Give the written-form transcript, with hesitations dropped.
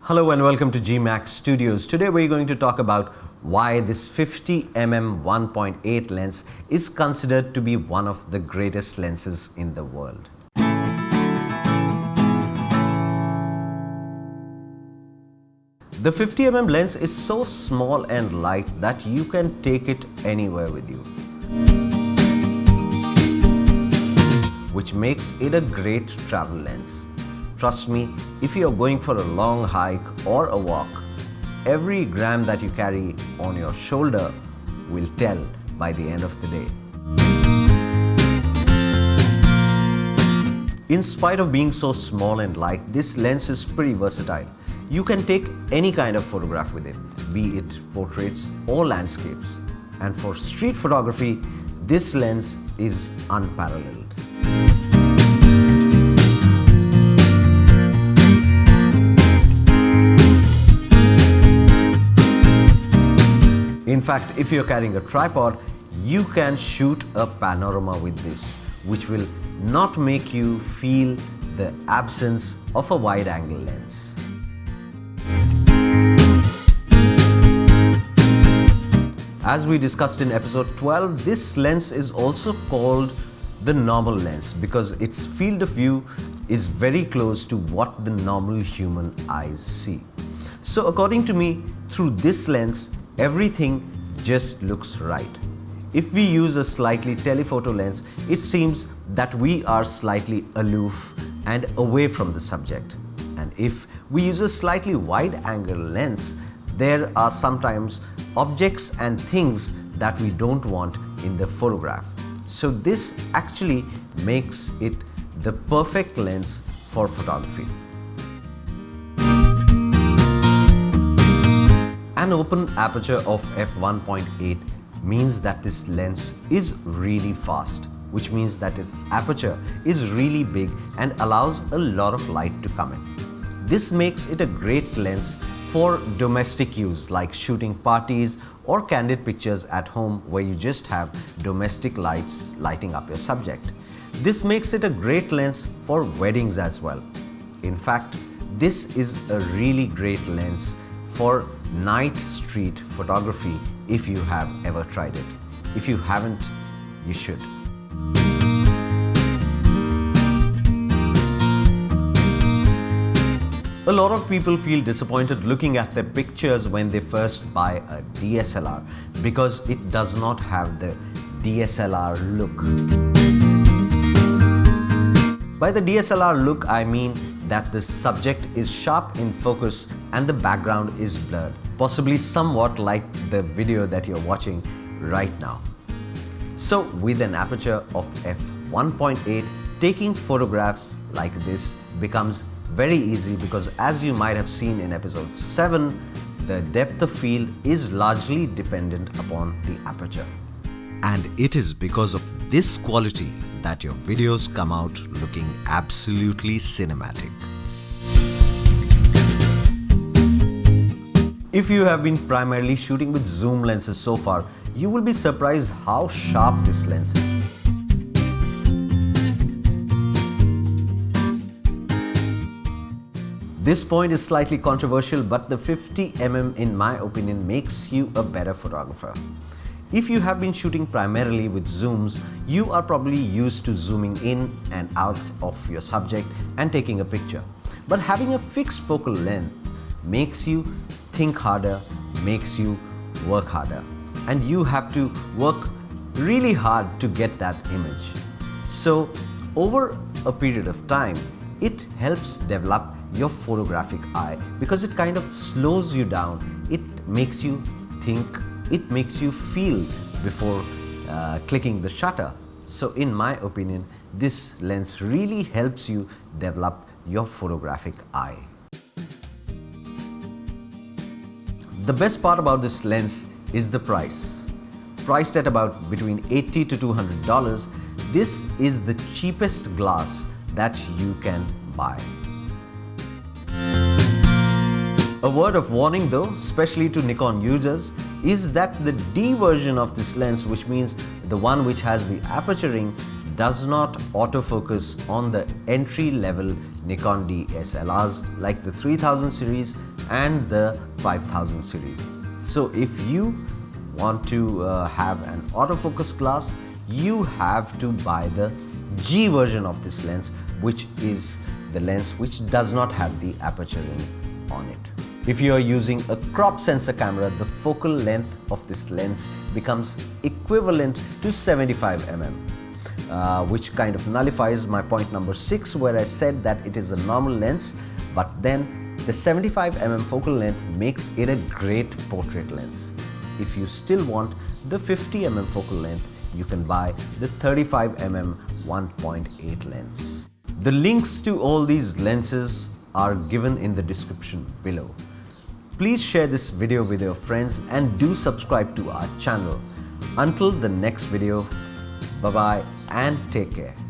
Hello and welcome to GMax Studios. Today we're going to talk about why this 50mm 1.8 lens is considered to be one of the greatest lenses in the world. The 50mm lens is so small and light that you can take it anywhere with you, which makes it a great travel lens. Trust me, if you are going for a long hike or a walk, every gram that you carry on your shoulder will tell by the end of the day. In spite of being so small and light, this lens is pretty versatile. You can take any kind of photograph with it, be it portraits or landscapes. And for street photography, this lens is unparalleled. In fact, if you're carrying a tripod, you can shoot a panorama with this, which will not make you feel the absence of a wide-angle lens. As we discussed in episode 12, this lens is also called the normal lens because its field of view is very close to what the normal human eyes see. So according to me, through this lens, everything just looks right. If we use a slightly telephoto lens, it seems that we are slightly aloof and away from the subject. And if we use a slightly wide-angle lens, there are sometimes objects and things that we don't want in the photograph. So this actually makes it the perfect lens for photography. An open aperture of f1.8 means that this lens is really fast, which means that its aperture is really big and allows a lot of light to come in. This makes it a great lens for domestic use like shooting parties or candid pictures at home where you just have domestic lights lighting up your subject. This makes it a great lens for weddings as well. In fact, this is a really great lens for night street photography if you have ever tried it. If you haven't, you should. A lot of people feel disappointed looking at their pictures when they first buy a DSLR because it does not have the DSLR look. By the DSLR look, I mean that the subject is sharp in focus and the background is blurred, possibly somewhat like the video that you're watching right now. So with an aperture of f1.8, taking photographs like this becomes very easy because, as you might have seen in episode 7, the depth of field is largely dependent upon the aperture. And it is because of this quality that your videos come out looking absolutely cinematic. If you have been primarily shooting with zoom lenses so far, you will be surprised how sharp this lens is. This point is slightly controversial, but the 50mm in my opinion makes you a better photographer. If you have been shooting primarily with zooms, you are probably used to zooming in and out of your subject and taking a picture. But having a fixed focal length makes you think harder, makes you work harder. And you have to work really hard to get that image. So over a period of time, it helps develop your photographic eye because it kind of slows you down. It makes you think, it makes you feel before clicking the shutter. So in my opinion, this lens really helps you develop your photographic eye. The best part about this lens is the price. Priced at about between $80 to $200, this is the cheapest glass that you can buy. A word of warning though, especially to Nikon users, is that the D version of this lens, which means the one which has the aperture ring, does not autofocus on the entry-level Nikon DSLRs like the 3000 series and the 5000 series. So if you want to have an autofocus glass, you have to buy the G version of this lens, which is the lens which does not have the aperture ring on it. If you are using a crop sensor camera, the focal length of this lens becomes equivalent to 75 mm, which kind of nullifies my point number 6, where I said that it is a normal lens, but then the 75 mm focal length makes it a great portrait lens. If you still want the 50 mm focal length, you can buy the 35 mm 1.8 lens. The links to all these lenses are given in the description below. Please share this video with your friends and do subscribe to our channel. Until the next video, bye bye and take care.